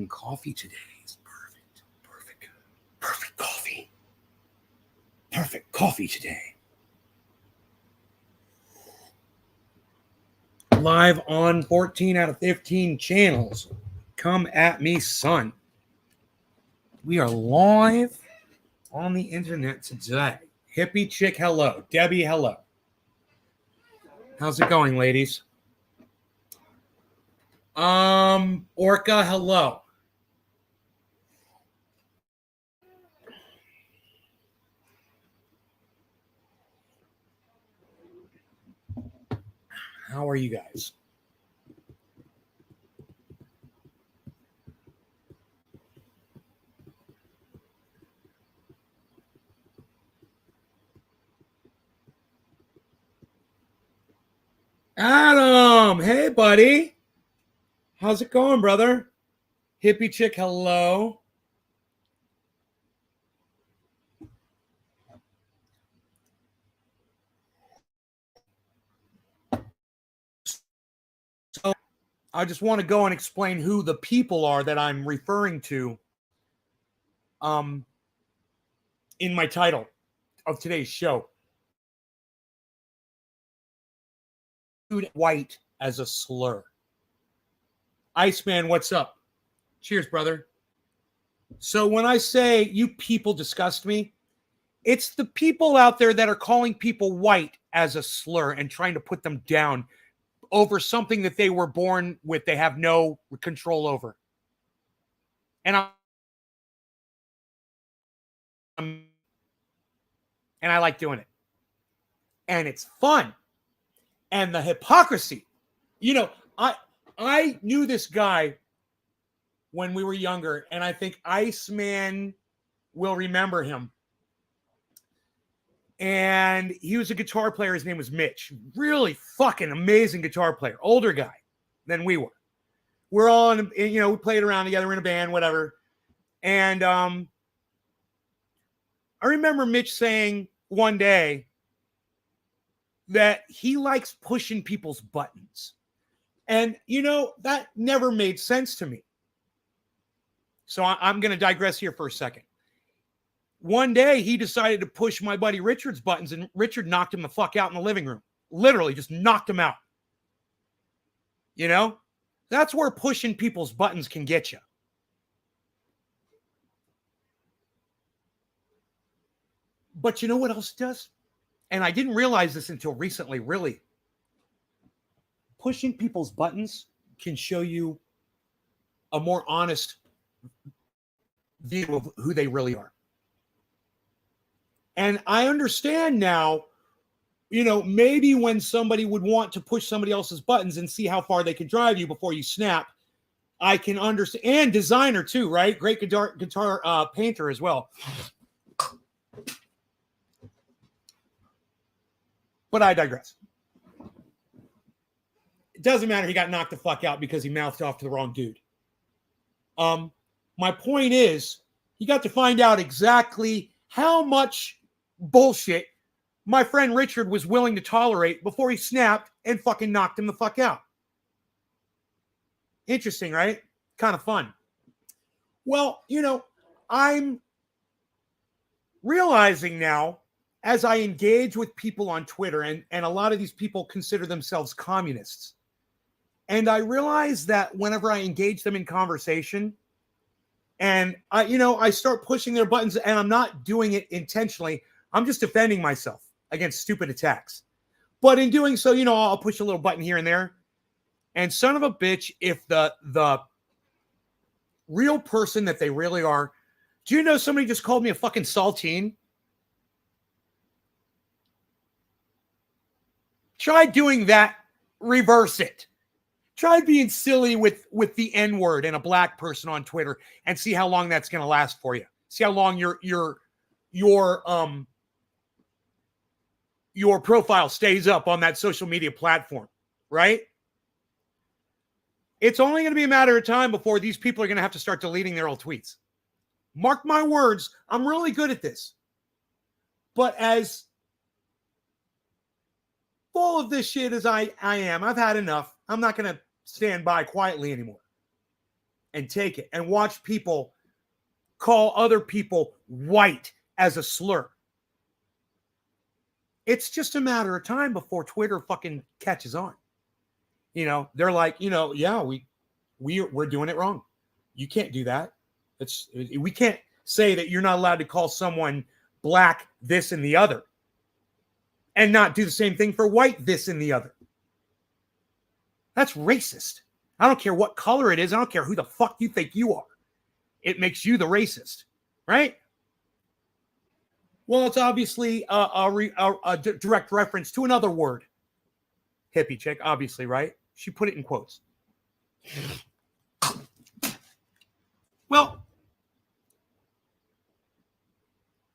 Coffee today is perfect. Perfect coffee. Perfect coffee today. Live on 14 out of 15 channels. Come at me, son. We are live on the internet today. Hippie chick, hello. Debbie, hello. How's it going, ladies? Orca, hello. How are you guys? Adam, hey buddy. How's it going, brother? Hippie chick, hello. So I just want to go and explain who the people are that I'm referring to in my title of today's show. White as a slur. Iceman, what's up? Cheers, brother. So when I say you people disgust me, it's the people out there that are calling people white as a slur and trying to put them down over something that they were born with, they have no control over. And I like doing it. And it's fun. And the hypocrisy. You know, I knew this guy when we were younger, and I think Iceman will remember him. And he was a guitar player. His name was Mitch. Really fucking amazing guitar player. Older guy than we were. We're all in, we played around together in a band, whatever. And I remember Mitch saying one day that he likes pushing people's buttons. And, that never made sense to me. So I'm going to digress here for a second. One day he decided to push my buddy Richard's buttons, and Richard knocked him the fuck out in the living room. Literally just knocked him out. That's where pushing people's buttons can get you. But you know what else it does? And I didn't realize this until recently, really. Pushing people's buttons can show you a more honest view of who they really are. And I understand now, maybe when somebody would want to push somebody else's buttons and see how far they can drive you before you snap, I can understand. And designer too, right? Great guitar painter as well. But I digress. It doesn't matter. He got knocked the fuck out because he mouthed off to the wrong dude. My point is, he got to find out exactly how much bullshit my friend Richard was willing to tolerate before he snapped and fucking knocked him the fuck out. Interesting, right? Kind of fun. Well, I'm realizing now as I engage with people on Twitter, and a lot of these people consider themselves communists. And I realize that whenever I engage them in conversation, and I start pushing their buttons, and I'm not doing it intentionally. I'm just defending myself against stupid attacks. But in doing so, I'll push a little button here and there. And son of a bitch, if the real person that they really are, do you know somebody just called me a fucking saltine? Try doing that. Reverse it. Try being silly with the N-word and a black person on Twitter and see how long that's going to last for you. See how long your profile stays up on that social media platform, right? It's only going to be a matter of time before these people are going to have to start deleting their old tweets. Mark my words, I'm really good at this. But as full of this shit as I am, I've had enough. I'm not going to stand by quietly anymore. and take it and watch people call other people white as a slur. It's just a matter of time before Twitter fucking catches on. You know, they're like, you know, yeah, we're doing it wrong. You can't do that. We can't say that you're not allowed to call someone black this and the other and not do the same thing for white this and the other. That's racist. I don't care what color it is. I don't care who the fuck you think you are. It makes you the racist, right? Well, it's obviously a direct reference to another word. Hippie chick, obviously, right? She put it in quotes. Well,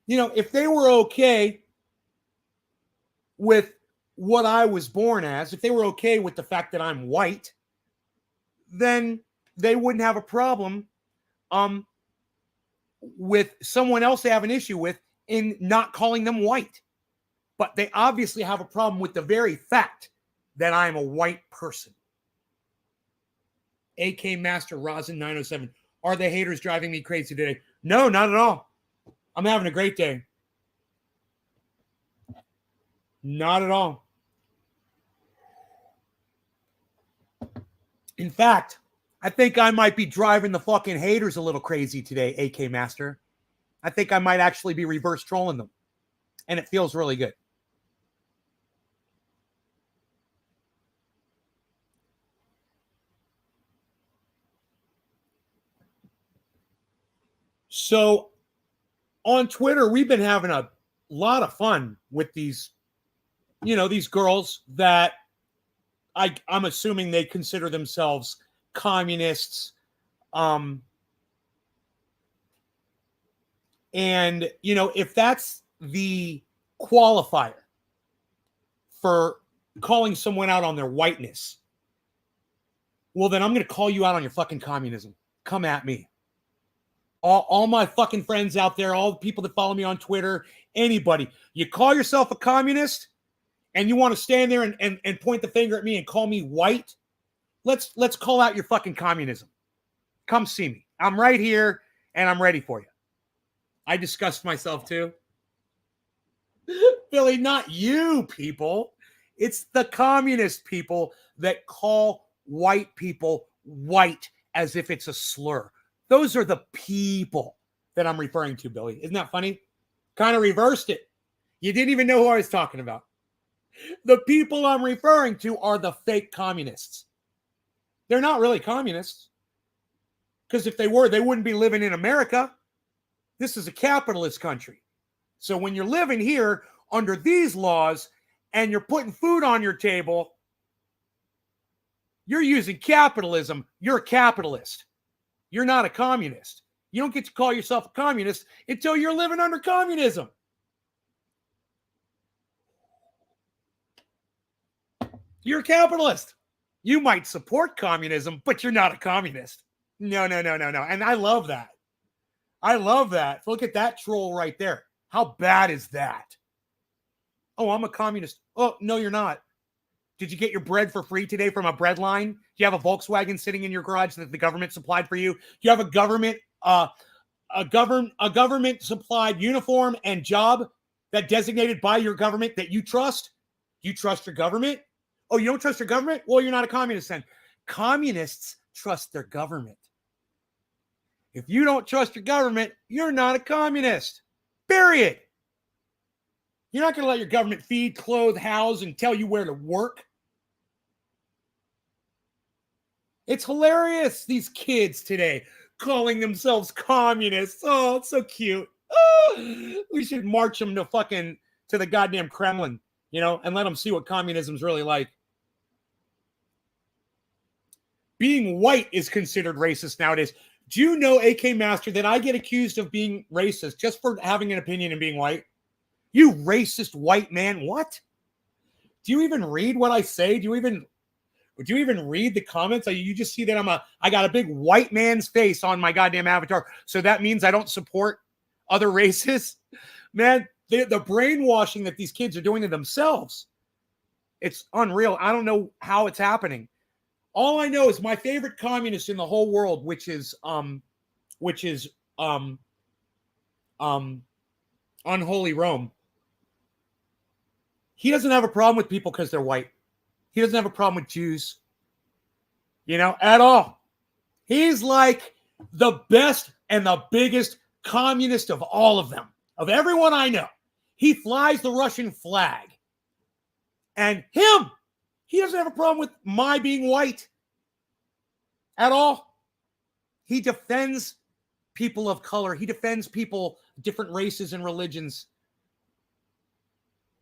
you know, if they were okay with what I was born as, if they were okay with the fact that I'm white, then they wouldn't have a problem with someone else they have an issue with in not calling them white. But they obviously have a problem with the very fact that I'm a white person. AK Master Rosin 907. Are the haters driving me crazy today? No, not at all. I'm having a great day. Not at all. In fact, I think I might be driving the fucking haters a little crazy today, AK Master. I think I might actually be reverse trolling them. And it feels really good. So on Twitter, we've been having a lot of fun with these, you know, these girls that I'm assuming they consider themselves communists. And, you know, if that's the qualifier for calling someone out on their whiteness, well, then I'm going to call you out on your fucking communism. Come at me. All my fucking friends out there, all the people that follow me on Twitter, anybody, you call yourself a communist and you want to stand there and point the finger at me and call me white, let's call out your fucking communism. Come see me. I'm right here and I'm ready for you. I disgust myself too. Billy, not you people. It's the communist people that call white people white as if it's a slur. Those are the people that I'm referring to, Billy. Isn't that funny? Kind of reversed it. You didn't even know who I was talking about. The people I'm referring to are the fake communists. They're not really communists. Because if they were, they wouldn't be living in America. This is a capitalist country. So when you're living here under these laws and you're putting food on your table, you're using capitalism. You're a capitalist. You're not a communist. You don't get to call yourself a communist until you're living under communism. You're a capitalist. You might support communism, but you're not a communist. No. And I love that. I love that. Look at that troll right there. How bad is that? Oh, I'm a communist. Oh, no, you're not. Did you get your bread for free today from a bread line? Do you have a Volkswagen sitting in your garage that the government supplied for you? Do you have a government supplied uniform and job that designated by your government that you trust? Do you trust your government? Oh, you don't trust your government? Well, you're not a communist then. Communists trust their government. If you don't trust your government, you're not a communist. Period. You're not going to let your government feed, clothe, house, and tell you where to work. It's hilarious, these kids today calling themselves communists. Oh, it's so cute. Oh, we should march them to the goddamn Kremlin, you know, and let them see what communism's really like. Being white is considered racist nowadays. Do you know, AK Master, that I get accused of being racist just for having an opinion and being white? You racist white man. What? Do you even read what I say? Do you even read the comments? You just see that I got a big white man's face on my goddamn avatar. So that means I don't support other races. Man, the brainwashing that these kids are doing to themselves. It's unreal. I don't know how it's happening. All I know is my favorite communist in the whole world, which is Unholy Rome. He doesn't have a problem with people because they're white. He doesn't have a problem with Jews, at all. He's like the best and the biggest communist of all of them, of everyone I know. He flies the Russian flag. And he doesn't have a problem with my being white at all. He defends people of color. He defends people, different races and religions,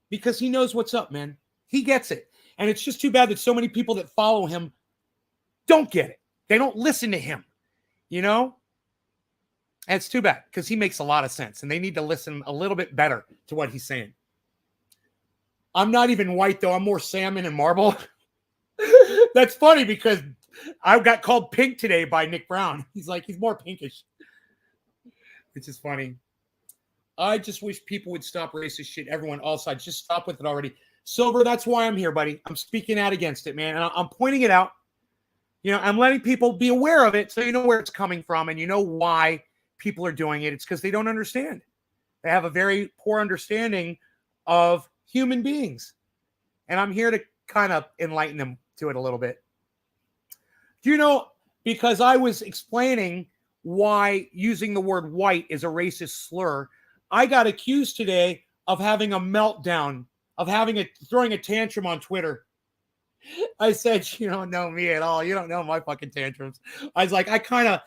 because he knows what's up, man. He gets it. And it's just too bad that so many people that follow him don't get it. They don't listen to him, And it's too bad because he makes a lot of sense and they need to listen a little bit better to what he's saying. I'm not even white, though. I'm more salmon and marble. That's funny because I got called pink today by Nick Brown. He's like, he's more pinkish. Which is funny. I just wish people would stop racist shit. Everyone, all sides, just stop with it already. Silver, that's why I'm here, buddy. I'm speaking out against it, man. And I'm pointing it out. I'm letting people be aware of it so you know where it's coming from and you know why people are doing it. It's because they don't understand. They have a very poor understanding of human beings. And I'm here to kind of enlighten them to it a little bit. Because I was explaining why using the word white is a racist slur, I got accused today of having a meltdown, of throwing a tantrum on Twitter. I said, you don't know me at all. You don't know my fucking tantrums. I was like, I kind of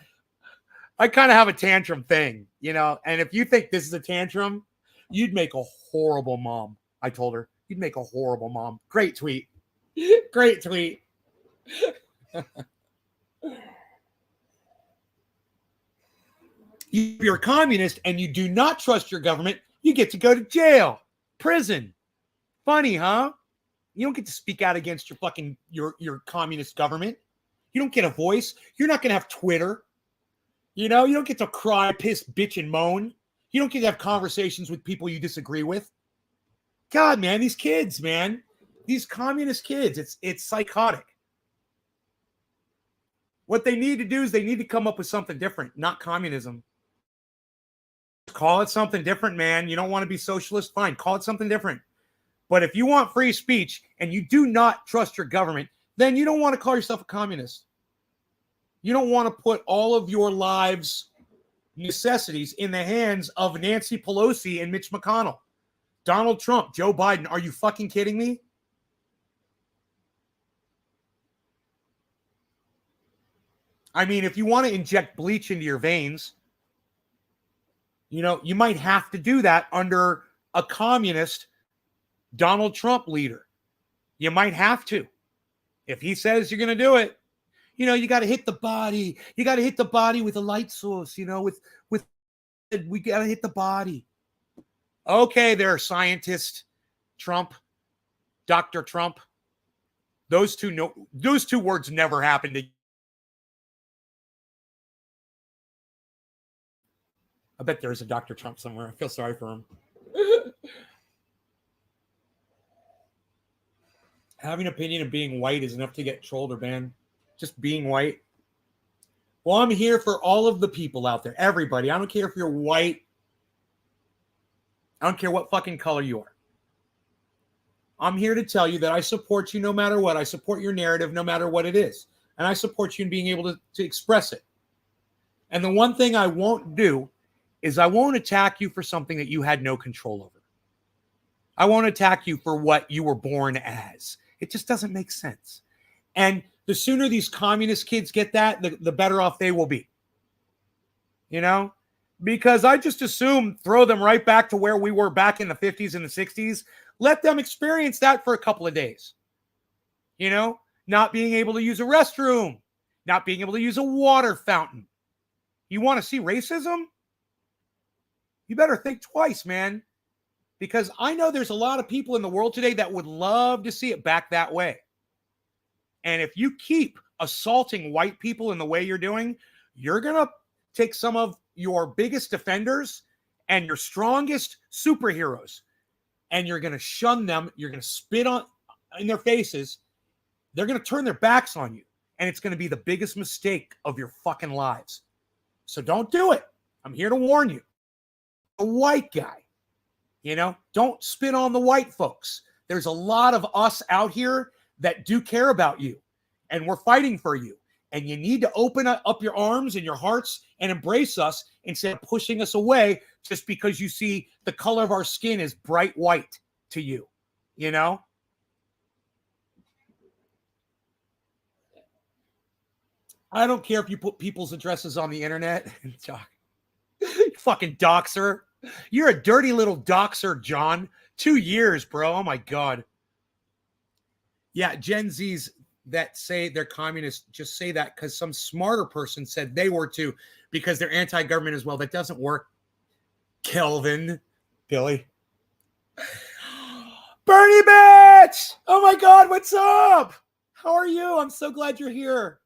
have a tantrum thing, and if you think this is a tantrum, you'd make a horrible mom. I told her, you'd make a horrible mom. Great tweet. Great tweet. You're a communist and you do not trust your government, you get to go to jail, prison. Funny, huh? You don't get to speak out against your communist government. You don't get a voice. You're not going to have Twitter. You don't get to cry, piss, bitch, and moan. You don't get to have conversations with people you disagree with. God, man, these kids, man. These communist kids, it's psychotic. What they need to do is they need to come up with something different, not communism. Call it something different, man. You don't want to be socialist? Fine, call it something different. But if you want free speech and you do not trust your government, then you don't want to call yourself a communist. You don't want to put all of your lives' necessities in the hands of Nancy Pelosi and Mitch McConnell, Donald Trump, Joe Biden. Are you fucking kidding me? I mean, if you want to inject bleach into your veins, you might have to do that under a communist Donald Trump leader. You might have to. If he says you're going to do it, you got to hit the body. You got to hit the body with a light source, we got to hit the body. Okay, there, scientist Trump, Dr. Trump. Those two words never happened. I bet there's a Dr. Trump somewhere. I feel sorry for him. Having an opinion of being white is enough to get trolled or banned. Just being white. Well, I'm here for all of the people out there. Everybody. I don't care if you're white. I don't care what fucking color you are. I'm here to tell you that I support you no matter what. I support your narrative no matter what it is. And I support you in being able to express it. And the one thing I won't do is I won't attack you for something that you had no control over. I won't attack you for what you were born as. It just doesn't make sense. And the sooner these communist kids get that, the better off they will be. Because I just assume throw them right back to where we were back in the 50s and the 60s. Let them experience that for a couple of days. Not being able to use a restroom, not being able to use a water fountain. You want to see racism? You better think twice, man. Because I know there's a lot of people in the world today that would love to see it back that way. And if you keep assaulting white people in the way you're doing, you're going to take some of your biggest defenders and your strongest superheroes, and you're going to shun them. You're going to spit in their faces. They're going to turn their backs on you. and it's going to be the biggest mistake of your fucking lives. So don't do it. I'm here to warn you. A white guy, don't spit on the white folks. There's a lot of us out here that do care about you, and we're fighting for you. And you need to open up your arms and your hearts and embrace us instead of pushing us away just because you see the color of our skin is bright white to you, I don't care if you put people's addresses on the internet. Fucking doxer. You're a dirty little doxer, John. 2 years, bro. Oh, my God. Yeah, Gen Zs that say they're communists just say that because some smarter person said they were too, because they're anti-government as well. That doesn't work. Kelvin. Billy. Bernie bitch! Oh, my God. What's up? How are you? I'm so glad you're here.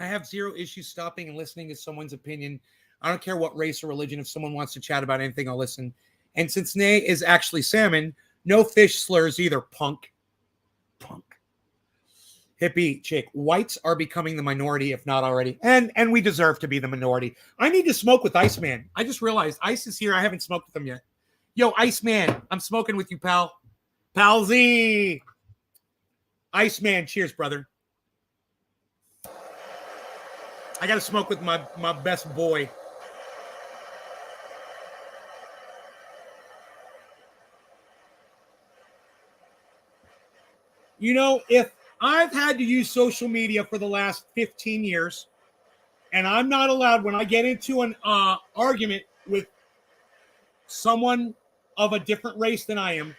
I have zero issues stopping and listening to someone's opinion. I don't care what race or religion. If someone wants to chat about anything, I'll listen. And since Nay is actually salmon, no fish slurs either, punk. Hippie chick. Whites are becoming the minority, if not already. And we deserve to be the minority. I need to smoke with Iceman. I just realized Ice is here. I haven't smoked with him yet. Yo, Iceman, I'm smoking with you, pal. Pal Z. Iceman, cheers, brother. I got to smoke with my best boy. If I've had to use social media for the last 15 years, and I'm not allowed, when I get into an argument with someone of a different race than I am,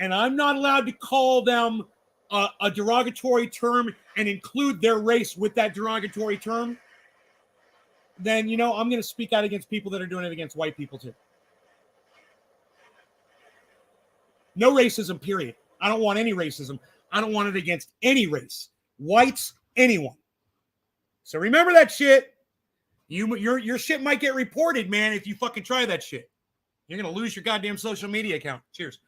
and I'm not allowed to call them a derogatory term and include their race with that derogatory term, then, I'm going to speak out against people that are doing it against white people too. No racism, period. I don't want any racism. I don't want it against any race. Whites, anyone. So remember that shit. Your shit might get reported, man, if you fucking try that shit. You're going to lose your goddamn social media account. Cheers.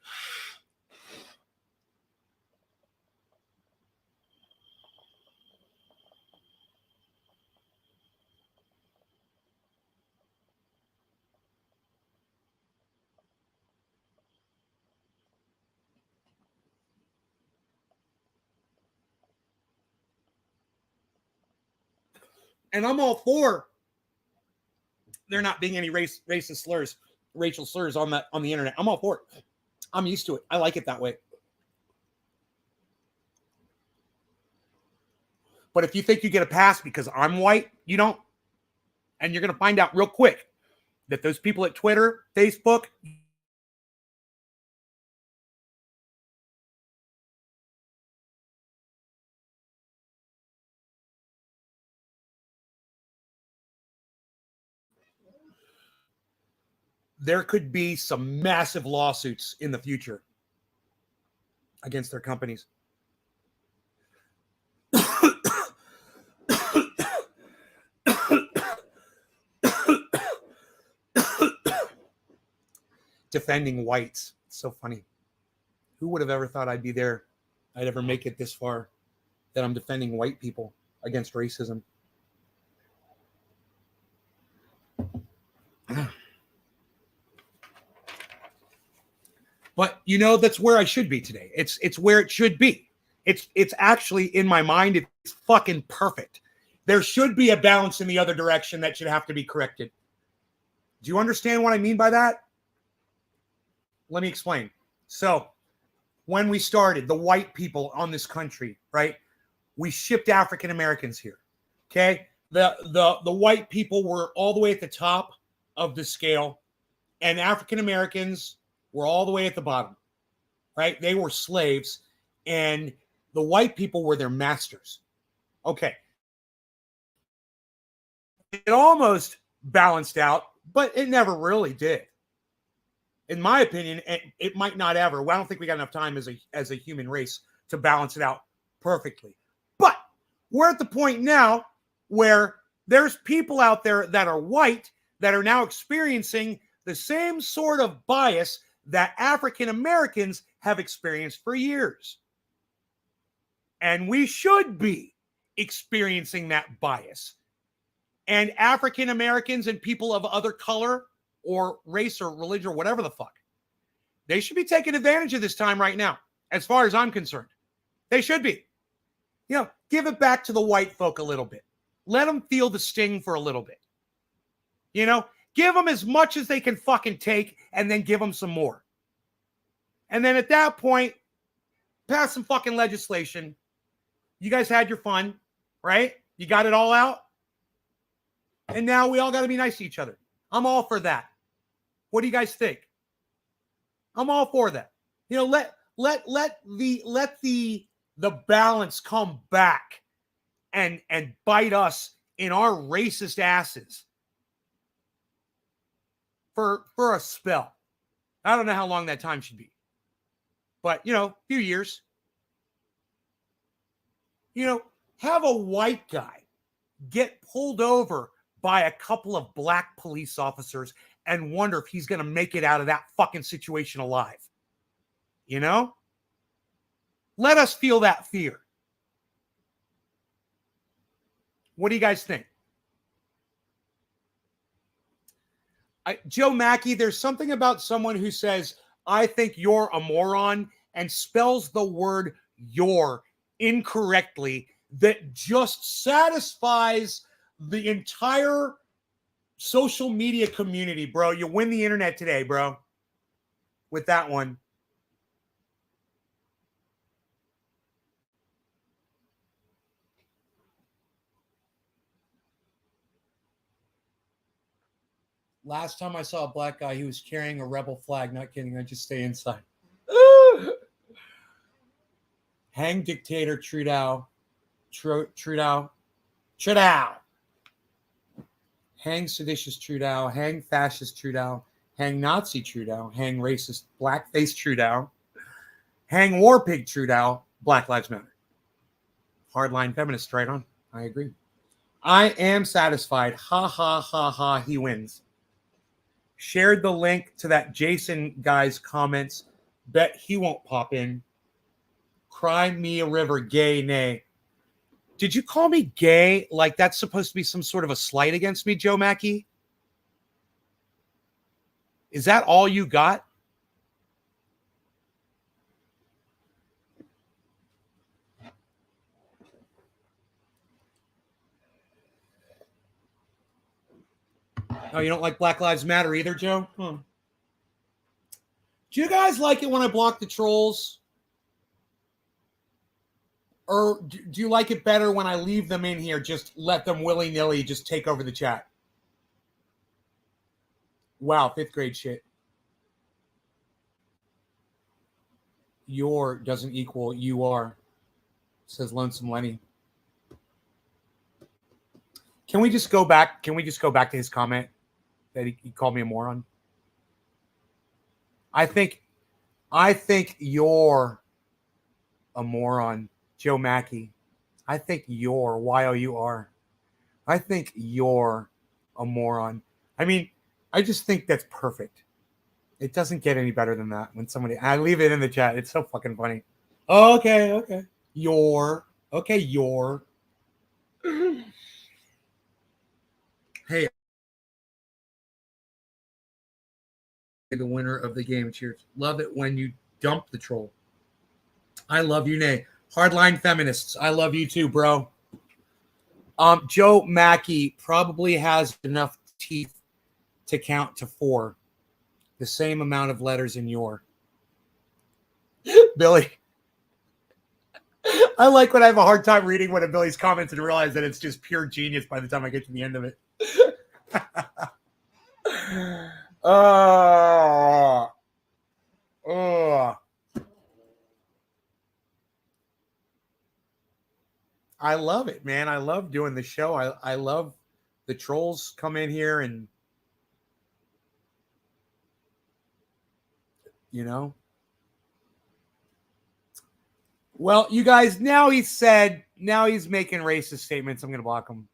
And I'm all for there not being any racist slurs, racial slurs on the internet. I'm all for it. I'm used to it. I like it that way. But if you think you get a pass because I'm white, you don't. And you're going to find out real quick that those people at Twitter, Facebook, there could be some massive lawsuits in the future against their companies. Defending whites. It's so funny. Who would have ever thought I'd be there? I'd ever make it this far, that I'm defending white people against racism. But that's where I should be today. It's where it should be. It's actually, in my mind, it's fucking perfect. There should be a balance in the other direction that should have to be corrected. Do you understand what I mean by that? Let me explain. So, when we started, the white people on this country, right? We shipped African Americans here. Okay? The white people were all the way at the top of the scale, and African Americans were all the way at the bottom. Right? They were slaves, and the white people were their masters. Okay. It almost balanced out, but it never really did. In my opinion, it might not ever. Well, I don't think we got enough time as a human race to balance it out perfectly. But we're at the point now where there's people out there that are white that are now experiencing the same sort of bias that African Americans have experienced for years. And we should be experiencing that bias. And African Americans and people of other color or race or religion or whatever the fuck, they should be taking advantage of this time right now, as far as I'm concerned. They should be. You know, give it back to the white folk a little bit. Let them feel the sting for a little bit. You know, give them as much as they can fucking take and then give them some more. And then at that point, pass some fucking legislation. You guys had your fun, right? You got it all out. And now we all got to be nice to each other. I'm all for that. What do you guys think? I'm all for that. You know, let the balance come back and bite us in our racist asses for a spell. I don't know how long that time should be. But, you know, a few years. You know, have a white guy get pulled over by a couple of black police officers and wonder if he's going to make it out of that fucking situation alive. You know? Let us feel that fear. What do you guys think? Joe Mackey, there's something about someone who says, I think you're a moron, and spells the word your incorrectly that just satisfies the entire social media community, bro. You win the internet today, bro, with that one. Last time I saw a black guy, he was carrying a rebel flag. Not kidding. I just stay inside. Hang dictator Trudeau. Trudeau. Hang seditious Trudeau. Hang fascist Trudeau. Hang Nazi Trudeau. Hang racist blackface Trudeau. Hang war pig Trudeau. Black Lives Matter. Hardline feminist, right on. I agree. I am satisfied. Ha ha ha ha. He wins. Shared the link to that Jason guy's comments. Bet he won't pop in. Cry me a river, gay, nay. Did you call me gay like that's supposed to be some sort of a slight against me, Joe Mackey? Is that all you got? Oh, you don't like Black Lives Matter either, Joe? Huh. Do you guys like it when I block the trolls? Or do you like it better when I leave them in here, just let them willy-nilly just take over the chat? Wow, 5th grade shit. Your doesn't equal you are, says Lonesome Lenny. Can we just go back? Can we just go back to his comment that he called me a moron? I think you're a moron, Joe Mackey. I think you're Y-O-U-R. I think you're a moron. I mean, I just think that's perfect. It doesn't get any better than that when somebody, I leave it in the chat. It's so fucking funny. Oh, okay. You're. Hey, the winner of the game. Cheers. Love it when you dump the troll. I love you, Nay. Hardline feminists. I love you too, bro. Joe Mackey probably has enough teeth to count to 4. The same amount of letters in your. Billy. I like when I have a hard time reading one of Billy's comments and realize that it's just pure genius by the time I get to the end of it. I love it, man. I love doing the show. I love the trolls come in here and, you know. Well, you guys, now he's making racist statements. I'm going to block him.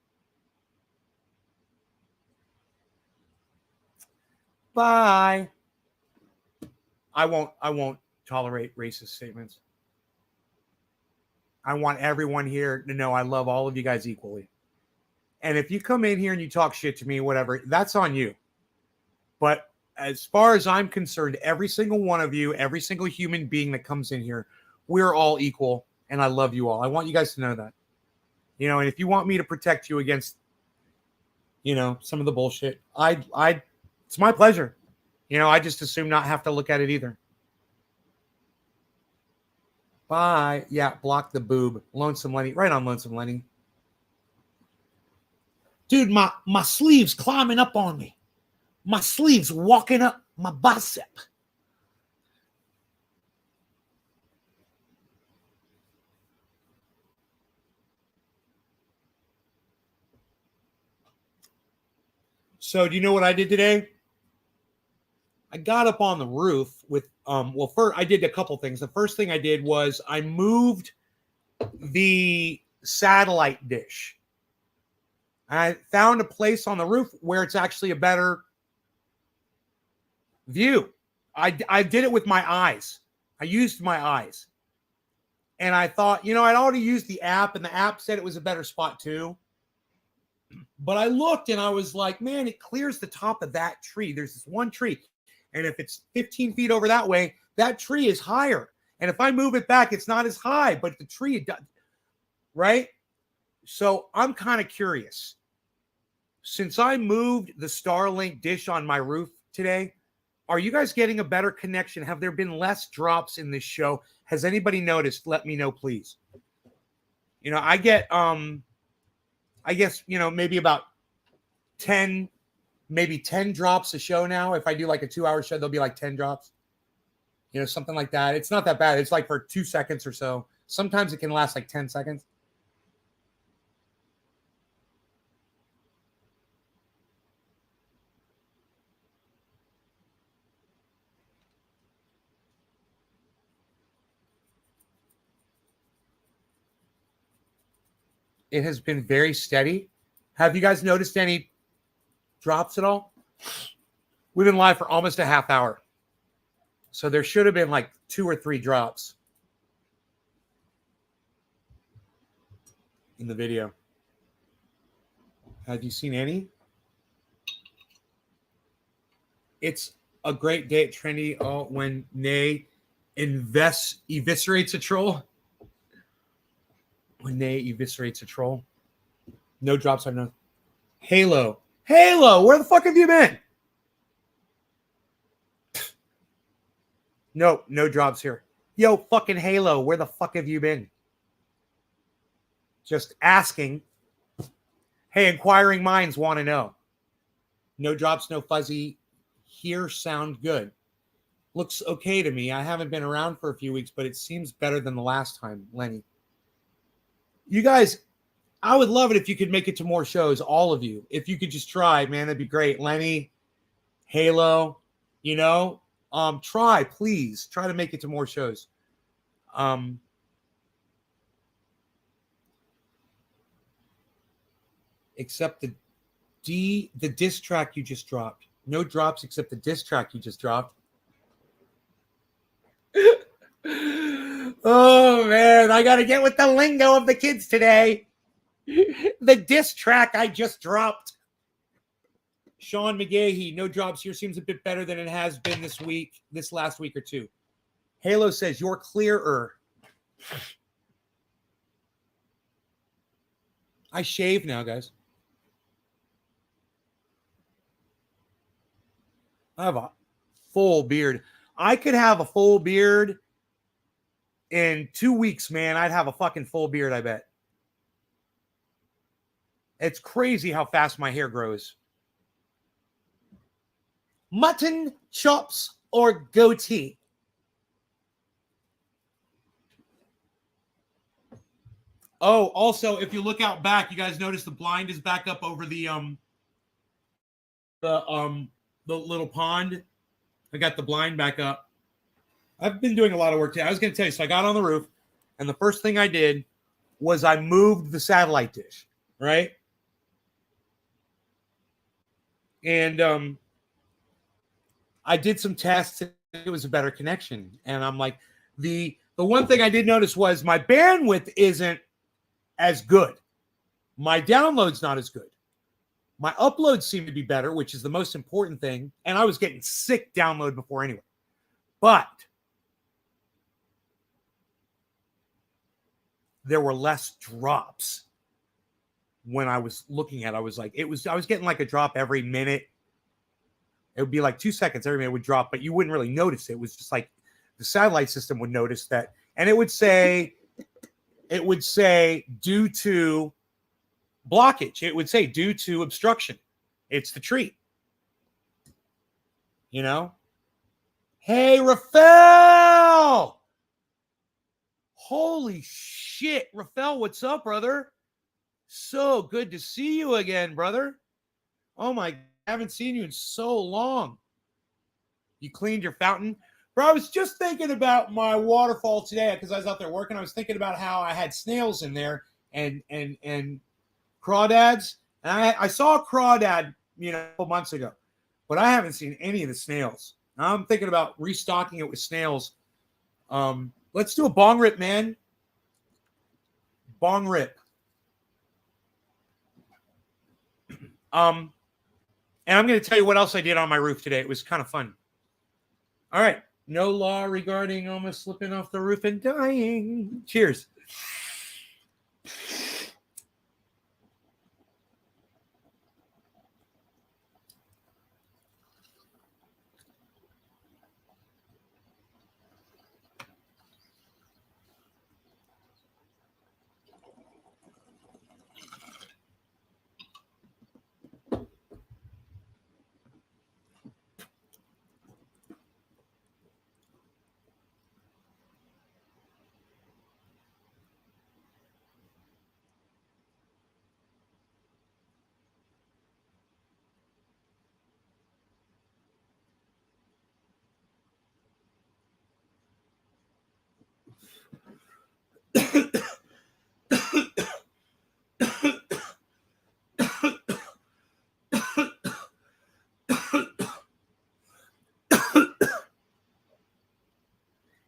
Bye. I won't tolerate racist statements. I want everyone here to know I love all of you guys equally. And if you come in here and you talk shit to me, whatever, that's on you. But as far as I'm concerned, every single one of you, every single human being that comes in here, we're all equal. And I love you all. I want you guys to know that. You know, and if you want me to protect you against, you know, some of the bullshit, it's my pleasure. You know, I just assume not have to look at it either. Bye. Yeah, block the boob. Lonesome Lenny. Right on, Lonesome Lenny. Dude, my sleeve's climbing up on me. My sleeve's walking up my bicep. So do you know what I did today? I got up on the roof with, well, first I did a couple things. The first thing I did was I moved the satellite dish. I found a place on the roof where it's actually a better view. I did it with my eyes. I used my eyes. And I thought, you know, I'd already used the app, and the app said it was a better spot too. But I looked and I was like, man, it clears the top of that tree. There's this one tree. And if it's 15 feet over that way, that tree is higher. And if I move it back, it's not as high, but the tree, right? So I'm kind of curious. Since I moved the Starlink dish on my roof today, are you guys getting a better connection? Have there been less drops in this show? Has anybody noticed? Let me know, please. You know, I get, I guess, you know, maybe about 10 drops a show now. If I do like a 2-hour show, there'll be like 10 drops. You know, something like that. It's not that bad. It's like for 2 seconds or so. Sometimes it can last like 10 seconds. It has been very steady. Have you guys noticed any drops at all? We've been live for almost a half hour. So there should have been like 2 or 3 drops in the video. Have you seen any? It's a great day at Trinity when Nay eviscerates a troll. When Nay eviscerates a troll. No drops, I've known. Halo, where the fuck have you been? No drops here. Yo, fucking Halo, where the fuck have you been? Just asking. Hey, inquiring minds want to know. No drops, no fuzzy. Here sound good. Looks okay to me. I haven't been around for a few weeks, but it seems better than the last time, Lenny. You guys, I would love it if you could make it to more shows, all of you. If you could just try, man, that'd be great. Lenny, Halo, you know, try, please. Try to make it to more shows. Except the diss track you just dropped. No drops except the diss track you just dropped. Oh, man, I got to get with the lingo of the kids today. The diss track I just dropped. Sean McGahee, no drops here. Seems a bit better than it has been this last week or two. Halo says, you're clearer. I shave now, guys. I have a full beard. I could have a full beard in 2 weeks, man. I'd have a fucking full beard, I bet. It's crazy how fast my hair grows. Mutton chops or goatee? Oh, also, if you look out back, you guys notice the blind is back up over the little pond. I got the blind back up. I've been doing a lot of work today. I was going to tell you, so I got on the roof, and the first thing I did was I moved the satellite dish, right? And I did some tests. It was a better connection. And I'm like, the The one thing I did notice was my bandwidth isn't as good. My download's not as good. My uploads seem to be better, which is the most important thing. And I was getting sick download before anyway. But there were less drops when I was looking at it. I was getting like a drop every minute. It would be like 2 seconds every minute would drop, but you wouldn't really notice it. It was just like the satellite system would notice that. And it would say due to blockage. It would say due to obstruction. It's the tree. You know? Hey, Rafael! Holy shit. Rafael, what's up, brother? So good to see you again, brother. Oh my, I haven't seen you in so long. You cleaned your fountain? Bro, I was just thinking about my waterfall today because I was out there working. I was thinking about how I had snails in there and crawdads. And I saw a crawdad, a couple months ago, but I haven't seen any of the snails. I'm thinking about restocking it with snails. Let's do a bong rip, man. Bong rip. And I'm going to tell you what else I did on my roof today. It was kind of fun. All right. No law regarding almost slipping off the roof and dying. Cheers.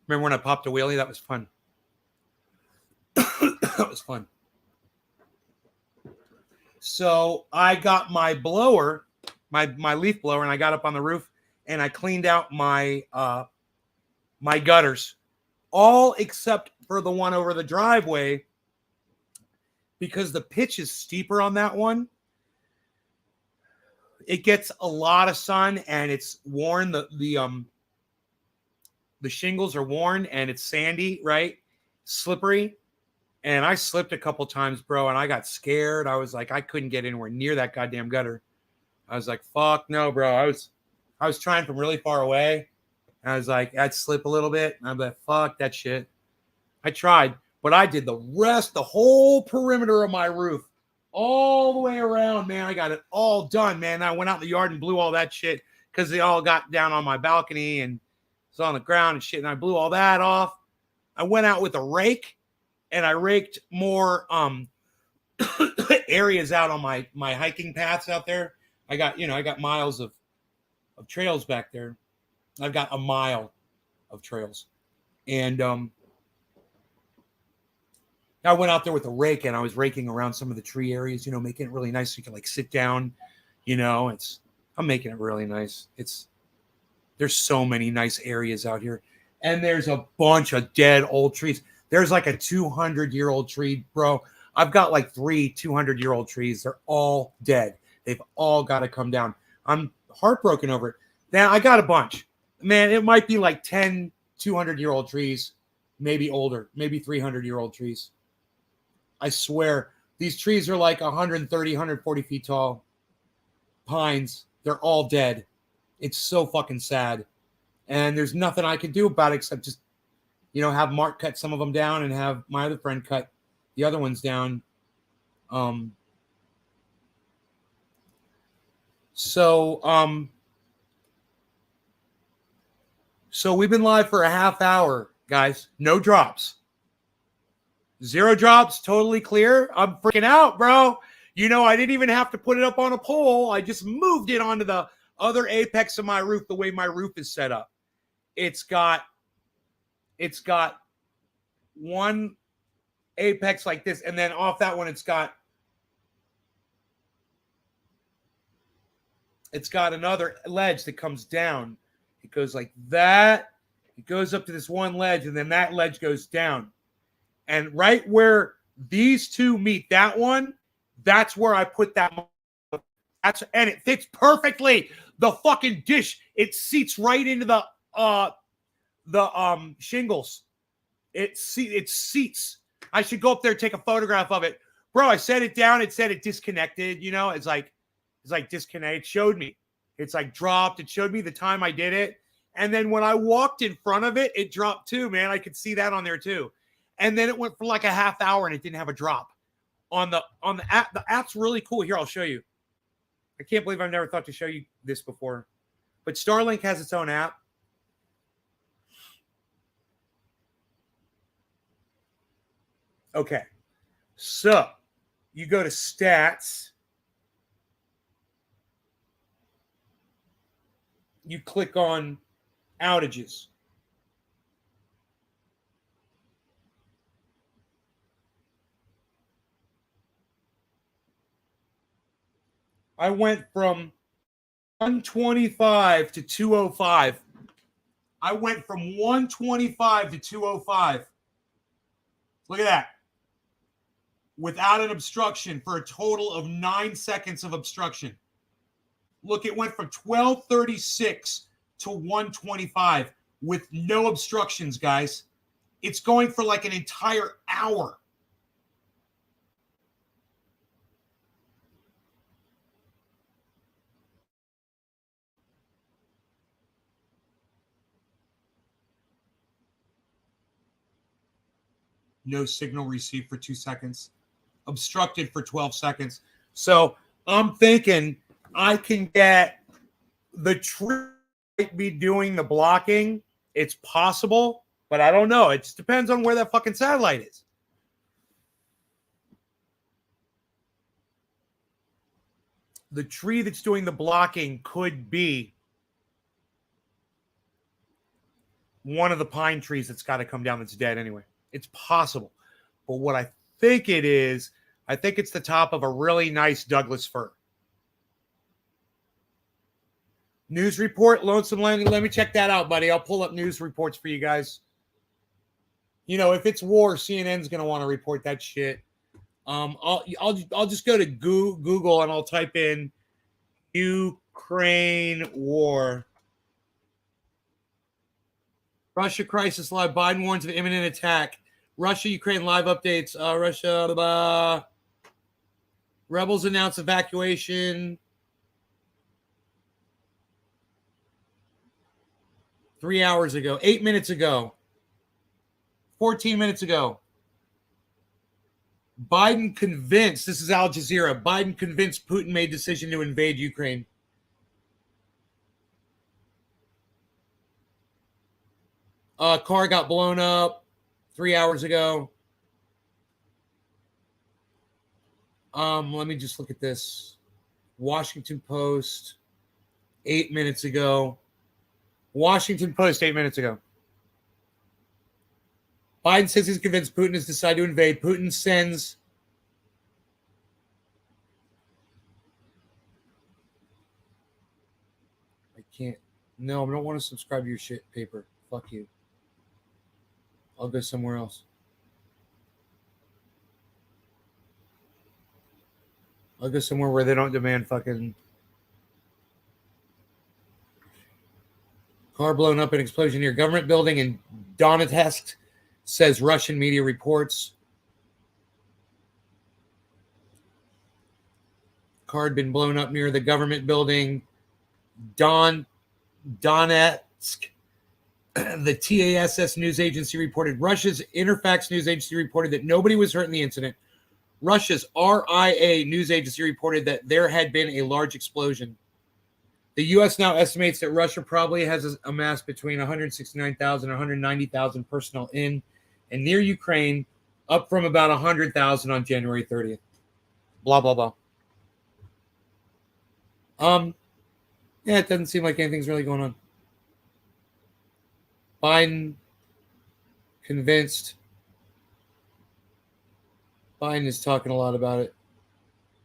Remember when I popped a wheelie? That was fun. That was fun. So I got my blower, my leaf blower, and I got up on the roof and I cleaned out my my gutters, all except for the one over the driveway, because the pitch is steeper on that one. It gets a lot of sun and it's worn. The shingles are worn and it's sandy, right? Slippery. And I slipped a couple times, bro, and I got scared. I was like, I couldn't get anywhere near that goddamn gutter. I was like, fuck no, bro. I was trying from really far away. And I was like, I'd slip a little bit. And I'm like, fuck that shit. I tried, but I did the whole perimeter of my roof, all the way around, man. I got it all done, man. I went out in the yard and blew all that shit because they all got down on my balcony and it's on the ground and shit. And I blew all that off. I went out with a rake and I raked more areas out on my hiking paths out there. I got miles of trails back there. I've got a mile of trails. And I went out there with a rake and I was raking around some of the tree areas, making it really nice so you can like sit down, I'm making it really nice. There's so many nice areas out here. And there's a bunch of dead old trees. There's like a 200-year-old tree, bro. I've got like 3 200-year-old trees. They're all dead. They've all got to come down. I'm heartbroken over it. Now, I got a bunch. Man, it might be like 10 200-year-old trees, maybe older, maybe 300-year-old trees. I swear, these trees are like 130, 140 feet tall. Pines. They're all dead. It's so fucking sad. And there's nothing I can do about it except just, have Mark cut some of them down and have my other friend cut the other ones down. So we've been live for a half hour, guys. No drops. 0 drops, totally clear. I'm freaking out, bro. I didn't even have to put it up on a pole. I just moved it onto the other apex of my roof the way my roof is set up. It's got one apex like this, and then off that one it's got another ledge that comes down. It goes like that. It goes up to this one ledge, and then that ledge goes down. And right where these two meet, that one, that's where I put that. And it fits perfectly. The fucking dish, it seats right into the shingles. It seats. I should go up there and take a photograph of it. Bro, I set it down. It said it disconnected. You know, it's like disconnected. It showed me. It's like dropped. It showed me the time I did it. And then when I walked in front of it, it dropped too, man. I could see that on there too. And then it went for like a half hour and it didn't have a drop on the app. The app's really cool. Here, I'll show you. I can't believe I've never thought to show you this before. But Starlink has its own app. Okay. So you go to stats. You click on outages. I went from 125 to 205. I went from 125 to 205. Look at that. Without an obstruction for a total of 9 seconds of obstruction. Look, it went from 1236 to 125 with no obstructions, guys. It's going for like an entire hour. No signal received for 2 seconds. Obstructed for 12 seconds. So I'm thinking I can get the tree might be doing the blocking. It's possible, but I don't know. It just depends on where that fucking satellite is. The tree that's doing the blocking could be one of the pine trees that's got to come down that's dead anyway. It's possible. But what I think it is, I think it's the top of a really nice Douglas fir. News report, Lonesome Landing. Let me check that out, buddy. I'll pull up news reports for you guys. You know, if it's war, CNN's going to want to report that shit. I'll just go to Google and I'll type in Ukraine war. Russia crisis live. Biden warns of imminent attack. Russia, Ukraine live updates. Russia, rebels announce evacuation. 3 hours ago. 8 minutes ago. 14 minutes ago. Biden convinced, this is Al Jazeera, Biden convinced Putin made decision to invade Ukraine. Car got blown up 3 hours ago. Let me just look at this. Washington Post, 8 minutes ago. Washington Post, 8 minutes ago. Biden says he's convinced Putin has decided to invade. Putin sends I can't. No, I don't want to subscribe to your shit paper. Fuck you. I'll go somewhere else. I'll go somewhere where they don't demand fucking car blown up in explosion near government building in Donetsk, says Russian media reports. Car had been blown up near the government building. Donetsk. The TASS news agency reported. Russia's Interfax news agency reported that nobody was hurt in the incident. Russia's RIA news agency reported that there had been a large explosion. The U.S. now estimates that Russia probably has amassed between 169,000 and 190,000 personnel in and near Ukraine, up from about 100,000 on January 30th. Blah, blah, blah. Yeah, it doesn't seem like anything's really going on. Biden convinced Biden is talking a lot about it.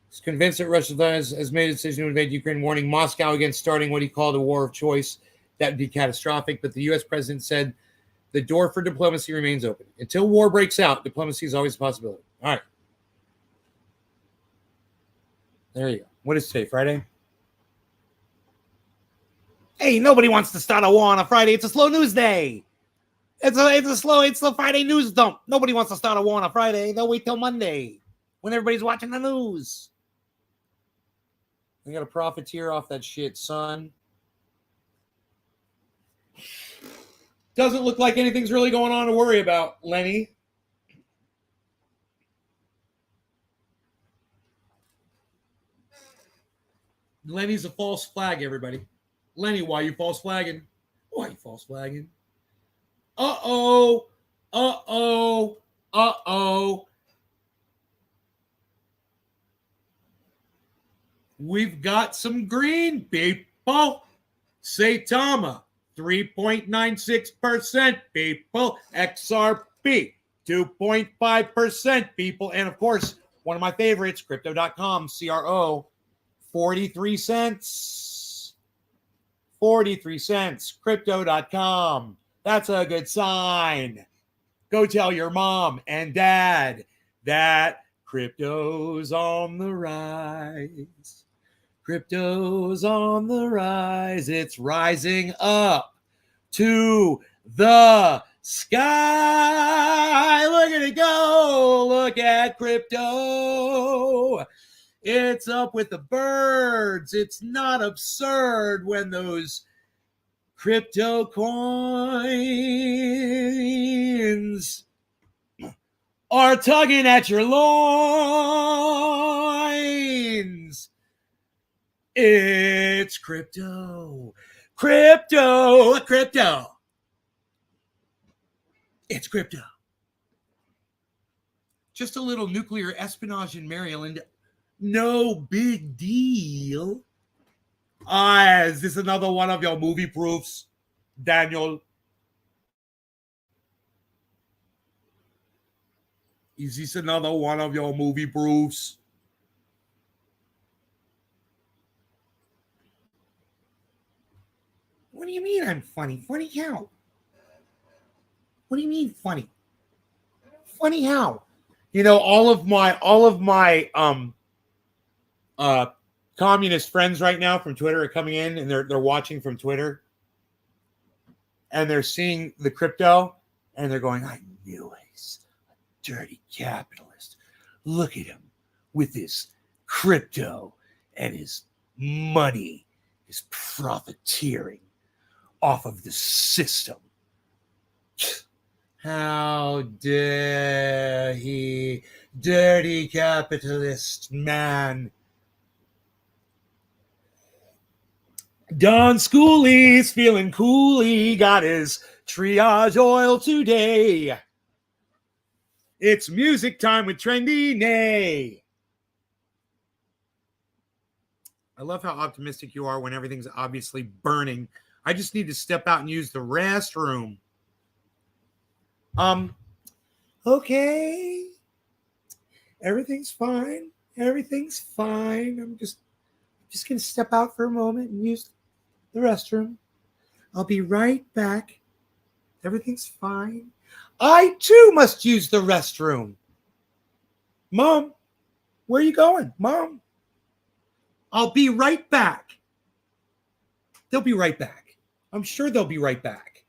He's convinced that Russia has made a decision to invade Ukraine, warning Moscow against starting what he called a war of choice. That would be catastrophic. But the U.S. president said the door for diplomacy remains open. Until war breaks out, diplomacy is always a possibility. All right. There you go. What is today, Friday? Hey, nobody wants to start a war on a Friday. It's a slow news day. It's the Friday news dump. Nobody wants to start a war on a Friday. They'll wait till Monday when everybody's watching the news. They got to profiteer off that shit, son. Doesn't look like anything's really going on to worry about, Lenny. Lenny's a false flag, everybody. Lenny, why are you false flagging? Why are you false flagging? Uh-oh. Uh-oh. Uh-oh. We've got some green people. Saitama, 3.96% people. XRP, 2.5% people. And of course, one of my favorites, crypto.com, CRO, 43 cents. 43 cents, crypto.com. That's a good sign. Go tell your mom and dad that crypto's on the rise. Crypto's on the rise. It's rising up to the sky. Look at it go. Look at crypto. It's up with the birds. It's not absurd when those crypto coins are tugging at your loins. It's crypto. Crypto. Crypto. It's crypto. Just a little nuclear espionage in Maryland. No big deal. Is this another one of your movie proofs, Daniel? Is this another one of your movie proofs? What do you mean I'm funny? Funny how? What do you mean funny? Funny how? You know, all of my communist friends right now from Twitter are coming in and they're watching from Twitter and they're seeing the crypto and they're going, I knew he's a dirty capitalist. Look at him with his crypto and his money, his profiteering off of the system. How dare he, dirty capitalist man. Don Schooley's feeling coolly, got his triage oil today. It's music time with Trendy Nay. I love how optimistic you are when everything's obviously burning. I just need to step out and use the restroom. Okay. Everything's fine. Everything's fine. I'm just going to step out for a moment and use the restroom. I'll be right back. Everything's fine. I too must use the restroom. Mom, where are you going? Mom, I'll be right back. They'll be right back. I'm sure they'll be right back.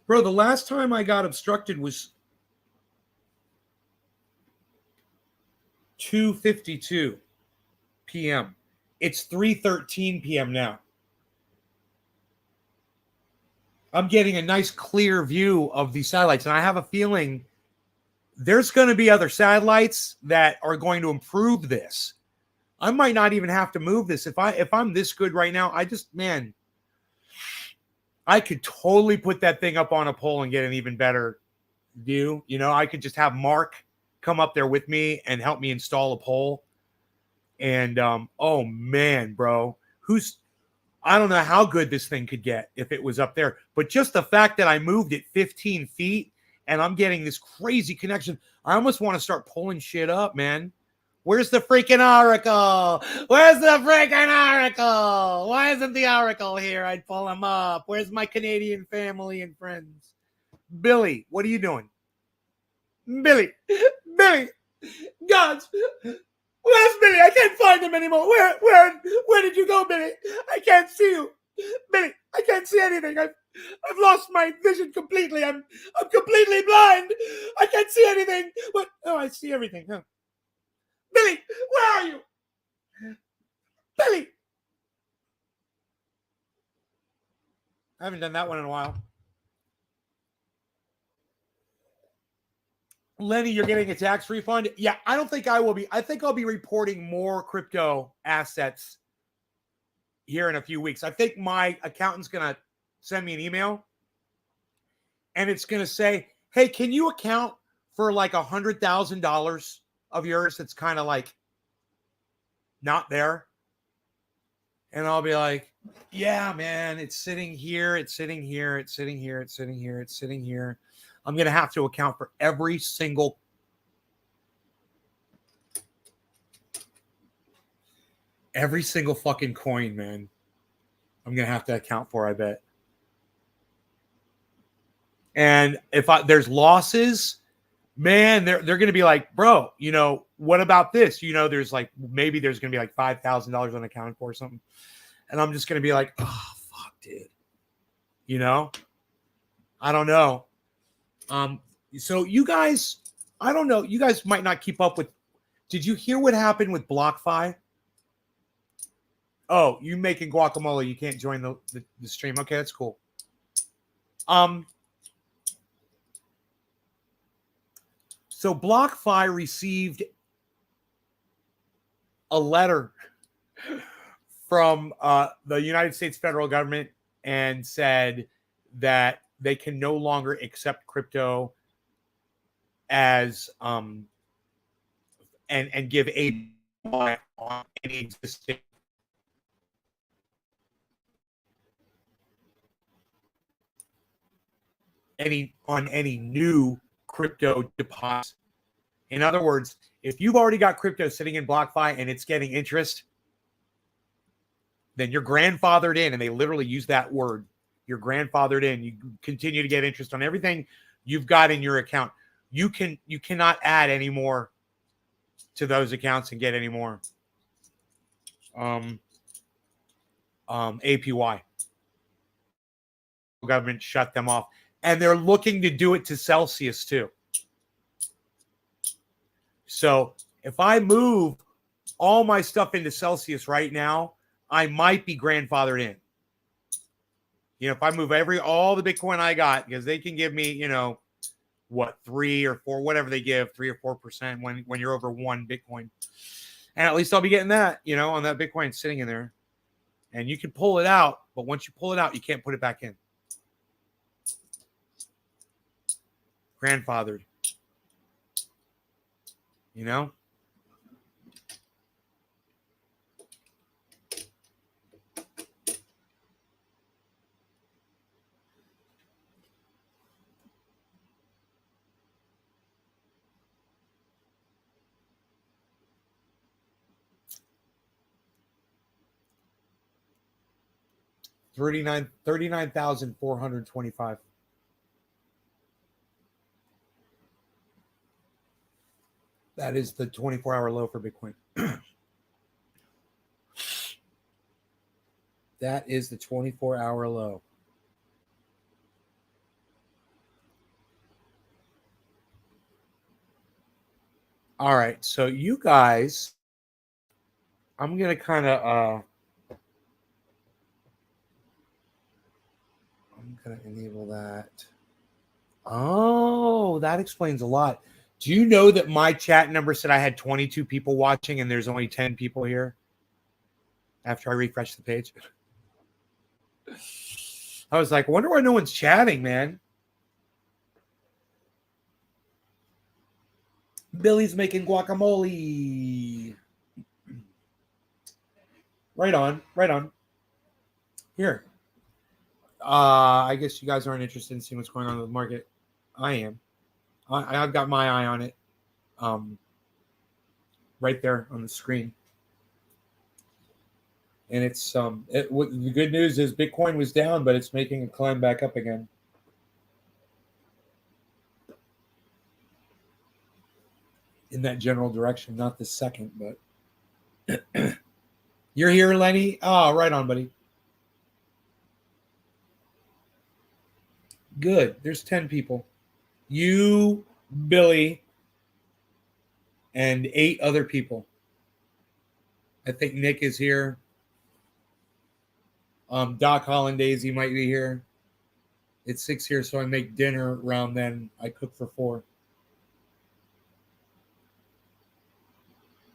Bro, the last time I got obstructed was 2:52 p.m. It's 3:13 p.m. now. I'm getting a nice clear view of these satellites, and I have a feeling there's going to be other satellites that are going to improve this. I might not even have to move this. If I'm this good right now, I could totally put that thing up on a pole and get an even better view. You know, I could just have Mark come up there with me and help me install a pole. And oh man, bro, I don't know how good this thing could get if it was up there. But just the fact that I moved it 15 feet and I'm getting this crazy connection, I almost want to start pulling shit up, man. Where's the freaking oracle? Where's the freaking oracle? Why isn't the oracle here? I'd pull him up. Where's my Canadian family and friends? Billy, what are you doing? Billy, gods, where's Billy? I can't find him anymore. Where did you go, Billy? I can't see you, Billy. I can't see anything. I've lost my vision completely. I'm completely blind. I can't see anything. What? Oh, I see everything. Huh? Billy, where are you? Billy. I haven't done that one in a while. Lenny, you're getting a tax refund? Yeah, I don't think I will be. I think I'll be reporting more crypto assets here in a few weeks. I think my accountant's going to send me an email and it's going to say, hey, can you account for like $100,000 of yours that's kind of like not there? And I'll be like, yeah, man, it's sitting here. It's sitting here. It's sitting here. It's sitting here. It's sitting here. I'm going to have to account for every single fucking coin, man. I'm going to have to account for, I bet. And if there's losses, man, they're going to be like, bro, you know, what about this? You know, there's like, maybe there's going to be like $5,000 unaccounted for or something. And I'm just going to be like, oh, fuck, dude. You know, I don't know. So you guys, I don't know. You guys might not keep up with. Did you hear what happened with BlockFi? Oh, you making guacamole? You can't join the stream. Okay, that's cool. So BlockFi received a letter from the United States federal government and said that they can no longer accept crypto as and give aid on any existing any new crypto deposit. In other words, if you've already got crypto sitting in BlockFi and it's getting interest, then you're grandfathered in, and they literally use that word. You're grandfathered in. You continue to get interest on everything you've got in your account. You cannot add any more to those accounts and get any more APY. Government shut them off, and they're looking to do it to Celsius too. So if I move all my stuff into Celsius right now, I might be grandfathered in. You know, if I move all the Bitcoin I got, because they can give me, you know, what, 3 or 4, whatever they give, 3 or 4% when you're over 1 Bitcoin. And at least I'll be getting that, you know, on that Bitcoin sitting in there. And you can pull it out, but once you pull it out, you can't put it back in. Grandfathered. You know? $39,425. That is the 24-hour low for Bitcoin. That is the 24-hour low. All right, so you guys, I'm going to kind of I'm going to enable that. Oh, that explains a lot. Do you know that my chat number said I had 22 people watching and there's only 10 people here after I refreshed the page? I was like, I wonder why no one's chatting, man. Billy's making guacamole. Right on, right on. Here. I guess you guys aren't interested in seeing what's going on with the market. I am. I've got my eye on it. Right there on the screen. And it's the good news is Bitcoin was down, but it's making a climb back up again. In that general direction, not this second, but you're here, Lenny. Oh, right on, buddy. Good. There's 10 people. You, Billy, and 8 other people. I think Nick is here. Doc Hollandaise might be here. It's 6 here, so I make dinner around then. I cook for 4.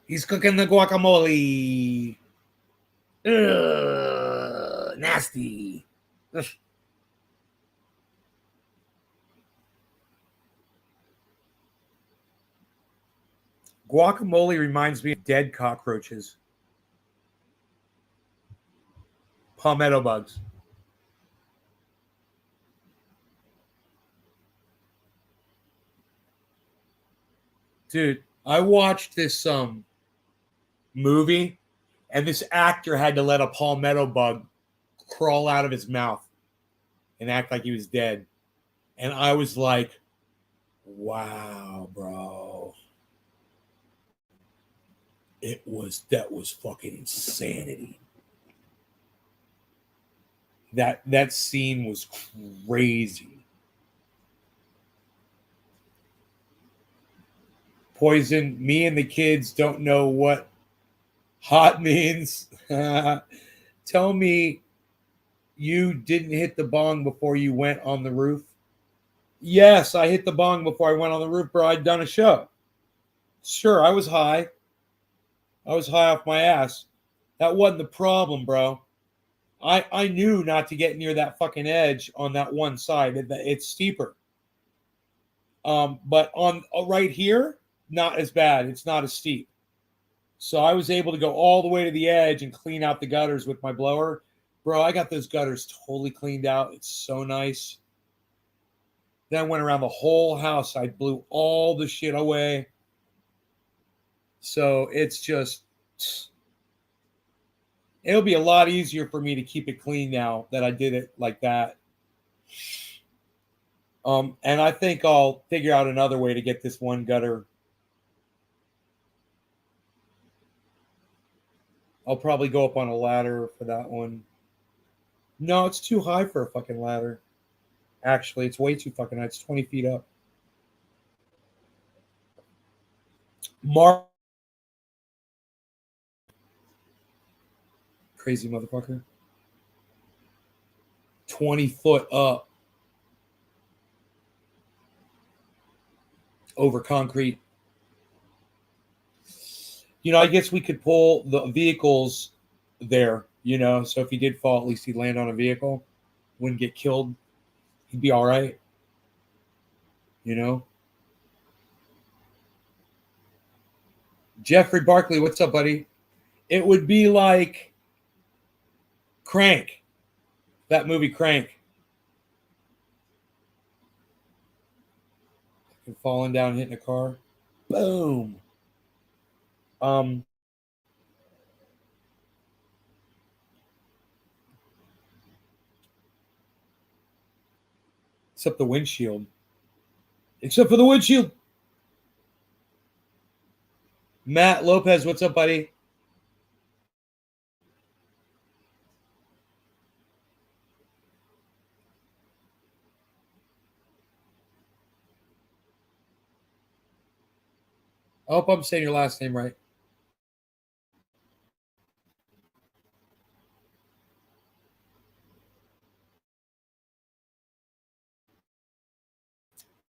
He's cooking the guacamole. Ugh, nasty. Ugh. Guacamole reminds me of dead cockroaches. Palmetto bugs. Dude, I watched this movie, and this actor had to let a palmetto bug crawl out of his mouth and act like he was dead. And I was like, wow, bro. That was fucking insanity. That scene was crazy. Poison, me and the kids don't know what hot means. Tell me you didn't hit the bong before you went on the roof. Yes, I hit the bong before I went on the roof, bro. I'd done a show. Sure, I was high. I was high off my ass. That wasn't the problem, bro. I knew not to get near that fucking edge on that one side. It's steeper. But on right here, not as bad. It's not as steep. So I was able to go all the way to the edge and clean out the gutters with my blower. Bro, I got those gutters totally cleaned out. It's so nice. Then I went around the whole house. I blew all the shit away. So it's just, it'll be a lot easier for me to keep it clean now that I did it like that. And I think I'll figure out another way to get this one gutter. I'll probably go up on a ladder for that one. No, it's too high for a fucking ladder. Actually, it's way too fucking high. It's 20 feet up. Mark. Crazy motherfucker. 20 foot up. Over concrete. You know, I guess we could pull the vehicles there, you know, so if he did fall, at least he'd land on a vehicle, wouldn't get killed. He'd be all right, you know. Jeffrey Barkley, what's up, buddy? It would be like Crank, that movie Crank. Falling down, hitting a car. Boom. Except the windshield. Except for the windshield. Matt Lopez, what's up, buddy? I hope I'm saying your last name right.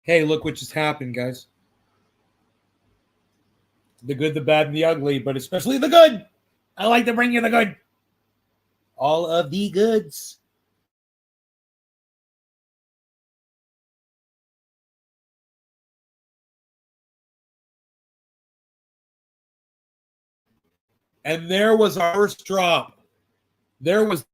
Hey, look what just happened, guys. The good, the bad, and the ugly, but especially the good. I like to bring you the good. All of the goods. And there was our first drop. There was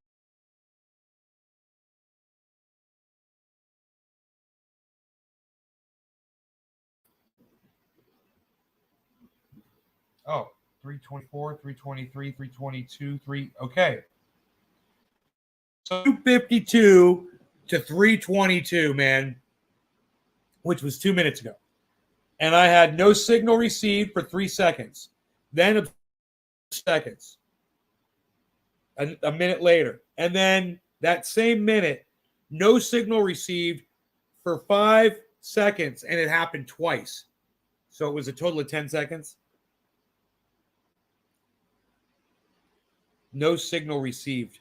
Oh, 324, 323, 322, 3. Okay. So 252 to 322, man, which was 2 minutes ago. And I had no signal received for 3 seconds. Then seconds. A minute later. And then that same minute, no signal received for 5 seconds. And it happened twice. So it was a total of 10 seconds. No signal received.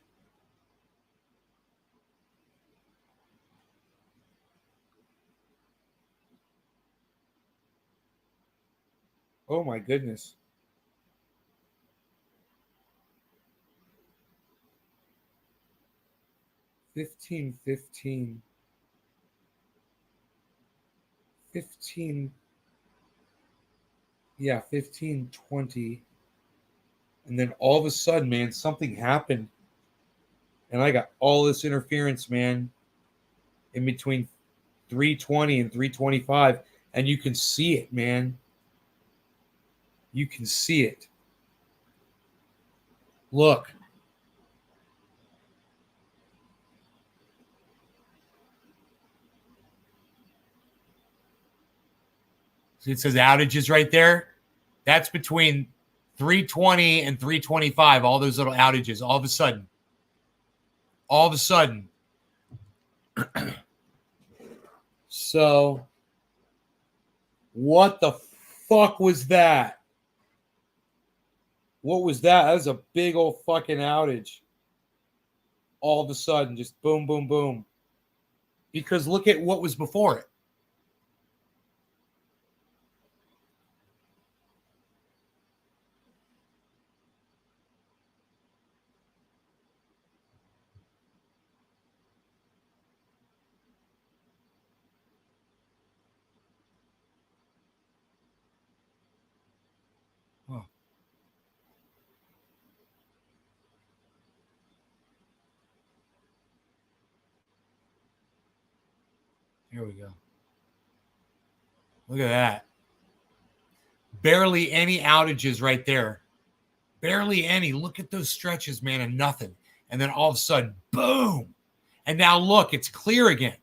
Oh my goodness. $15. 15:20. And then all of a sudden, man, something happened. And I got all this interference, man, in between 320 and 325. And you can see it, man. You can see it. Look. See, it says outages right there. That's between 320 and 325, all those little outages, all of a sudden. So, what the fuck was that? What was that? That was a big old fucking outage. All of a sudden, just boom, boom, boom. Because look at what was before it. Oh. Here we go. Look at that. Barely any outages right there. Barely any. Look at those stretches, man, and nothing. And then all of a sudden, boom. And now look, it's clear again.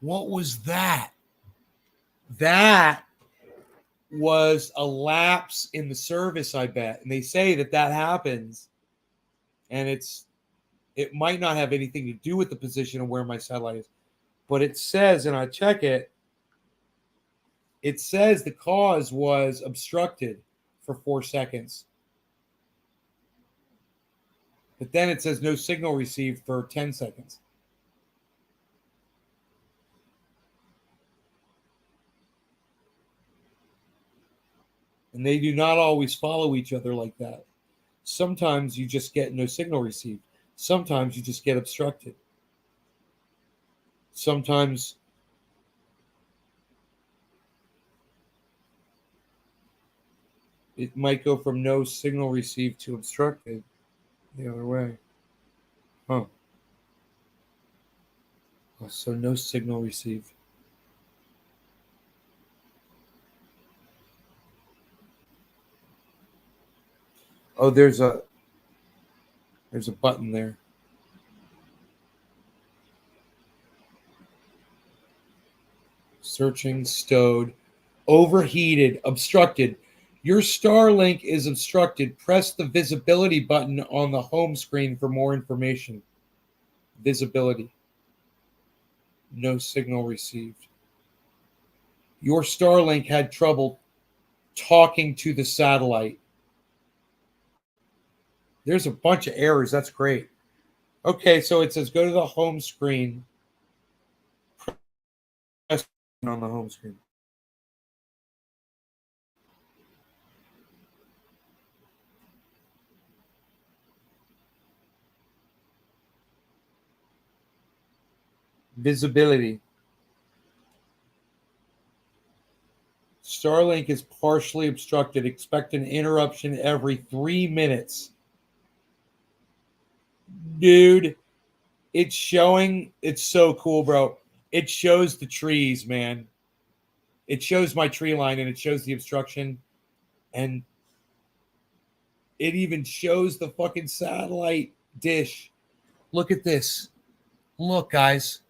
What was that? That was a lapse in the service, I bet. And they say that happens. And it might not have anything to do with the position of where my satellite is. But it says, and I check it, it says the cause was obstructed for 4 seconds. But then it says no signal received for 10 seconds. And they do not always follow each other like that. Sometimes you just get no signal received. Sometimes you just get obstructed. Sometimes it might go from no signal received to obstructed the other way. Huh. Oh, so no signal received. Oh, there's a button there. Searching, stowed, overheated, obstructed. Your Starlink is obstructed. Press the visibility button on the home screen for more information. Visibility. No signal received. Your Starlink had trouble talking to the satellite. There's a bunch of errors. That's great. Okay, so it says go to the home screen. Press on the home screen. Visibility. Starlink is partially obstructed. Expect an interruption every 3 minutes. Dude, it's showing. It's so cool, bro. It shows the trees, man. it shows my tree line and it shows the obstruction, and it even shows the fucking satellite dish. Look at this. Look, guys.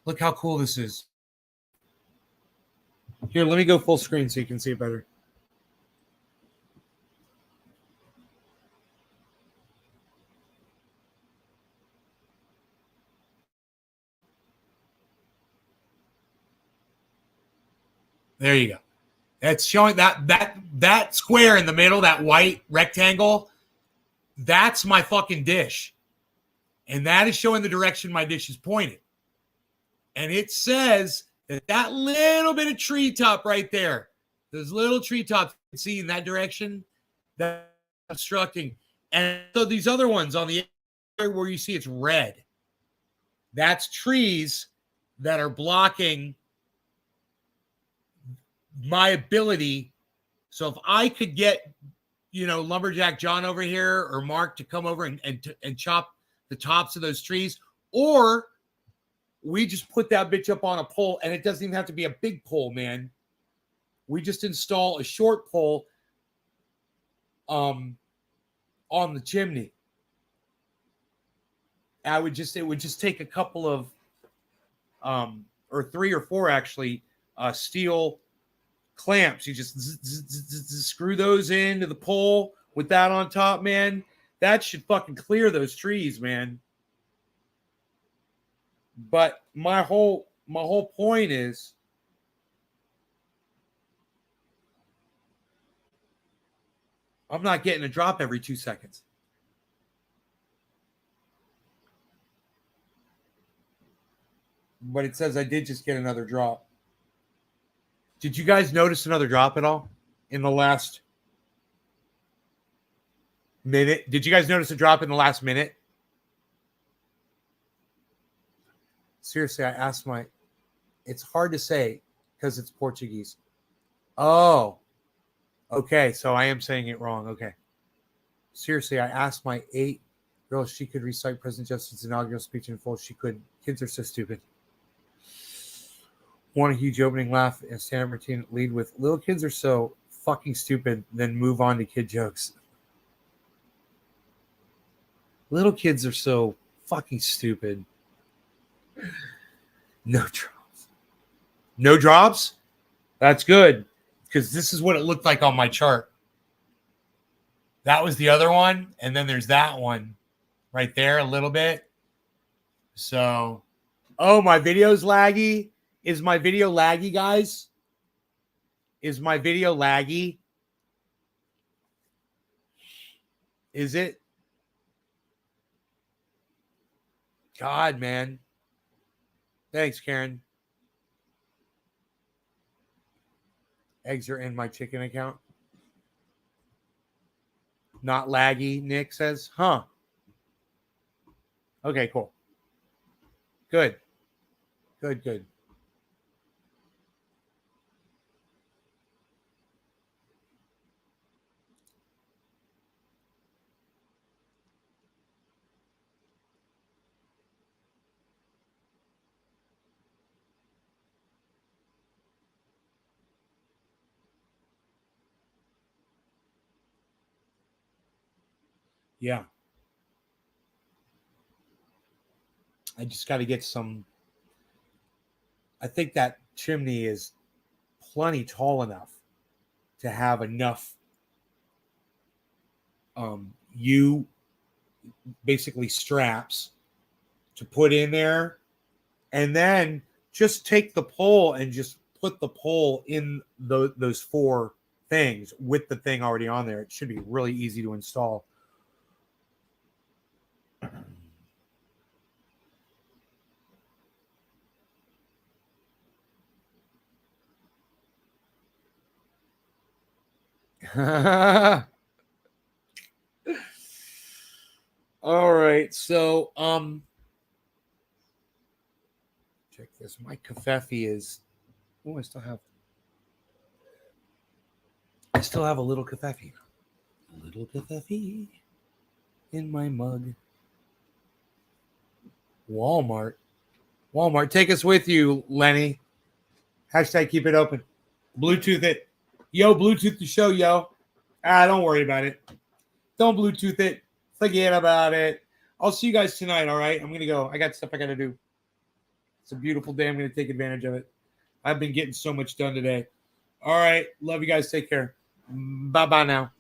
Look how cool this is. Here, let me go full screen so you can see it better. There you go. That's showing that square in the middle, that white rectangle. That's my fucking dish. And that is showing the direction my dish is pointing. And it says that little bit of treetop right there, those little treetops you can see in that direction, that's obstructing. And so these other ones on the area where you see it's red, that's trees that are blocking my ability. So if I could get, Lumberjack John over here or Mark to come over and chop the tops of those trees, or we just put that bitch up on a pole, and it doesn't even have to be a big pole, man. We just install a short pole on the chimney. It would just take a couple of or 3 or 4 actually steel clamps. You just screw those into the pole with that on top, man. That should fucking clear those trees, man. But my whole point is, I'm not getting a drop every 2 seconds. But it says I did just get another drop. Did you guys notice another drop at all in the last minute? Did you guys notice a drop in the last minute? Seriously, I asked it's hard to say because it's Portuguese. Oh, okay. So I am saying it wrong. Okay. Seriously, I asked my 8-year-old if she could recite President Justin's inaugural speech in full. She couldn't. Kids are so stupid. Want a huge opening laugh and stand-up routine lead with little kids are so fucking stupid, then move on to kid jokes. Little kids are so fucking stupid. No drops. No drops? That's good, because this is what it looked like on my chart. That was the other one, and then there's that one right there a little bit. So, my video's laggy. Is my video laggy, guys? Is my video laggy? Is it? God, man. Thanks, Karen. Eggs are in my chicken account. Not laggy, Nick says. Huh. Okay, cool. Good. Good. Yeah. I just got to get some. I think that chimney is plenty tall enough to have enough basically straps to put in there, and then just take the pole and just put the pole in those 4 things with the thing already on there. It should be really easy to install. All right, so check this. My kafefe is. Oh, I still have a little kafefe. A little kafefe in my mug. Walmart, take us with you, Lenny. Hashtag keep it open. Bluetooth it. Yo, Bluetooth the show, yo. Don't worry about it. Don't Bluetooth it. Forget about it. I'll see you guys tonight, all right? I'm going to go. I got stuff I got to do. It's a beautiful day. I'm going to take advantage of it. I've been getting so much done today. All right. Love you guys. Take care. Bye-bye now.